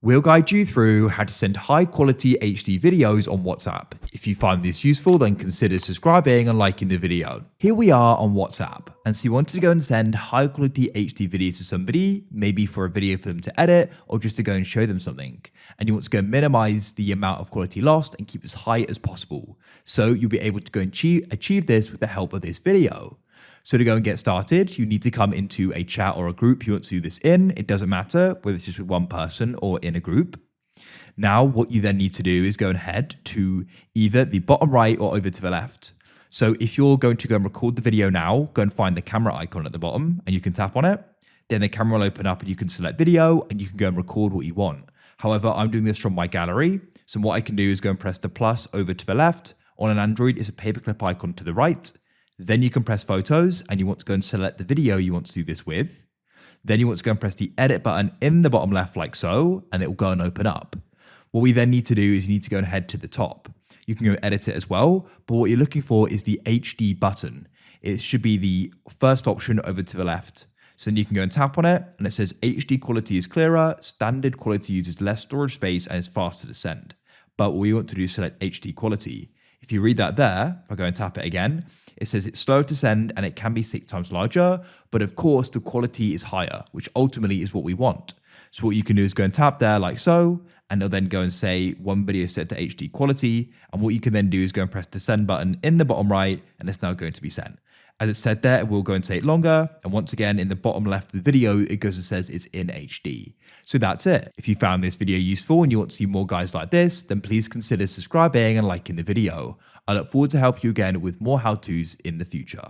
We'll guide you through how to send high quality HD videos on WhatsApp. If you find this useful, then consider subscribing and liking the video. Here we are on WhatsApp, and so you wanted to go and send high quality HD videos to somebody, maybe for a video for them to edit or just to go and show them something. And you want to go and minimize the amount of quality lost and keep as high as possible. So you'll be able to go and achieve this with the help of this video. So to go and get started, you need to come into a chat or a group you want to do this in. It doesn't matter whether it's just with one person or in a group. Now, what you then need to do is go and head to either the bottom right or over to the left. So if you're going to go and record the video now, go and find the camera icon at the bottom and you can tap on it. Then the camera will open up and you can select video and you can go and record what you want. However, I'm doing this from my gallery. So what I can do is go and press the plus over to the left. On an Android, it's a paperclip icon to the right. Then you can press photos and you want to go and select the video you want to do this with. Then you want to go and press the edit button in the bottom left like so, and it will go and open up. What we then need to do is you need to go and head to the top. You can go and edit it as well, but what you're looking for is the HD button. It should be the first option over to the left. So then you can go and tap on it and it says HD quality is clearer, standard quality uses less storage space and is faster to send. But what we want to do is select HD quality. If you read that there, if I go and tap it again, it says it's slow to send and it can be 6 times larger, but of course the quality is higher, which ultimately is what we want. So what you can do is go and tap there like so, and it'll then go and say one video set to HD quality. And what you can then do is go and press the send button in the bottom right, and it's now going to be sent. As it said there, it will go and take longer. And once again, in the bottom left of the video, it goes and says it's in HD. So that's it. If you found this video useful and you want to see more guides like this, then please consider subscribing and liking the video. I look forward to help you again with more how-tos in the future.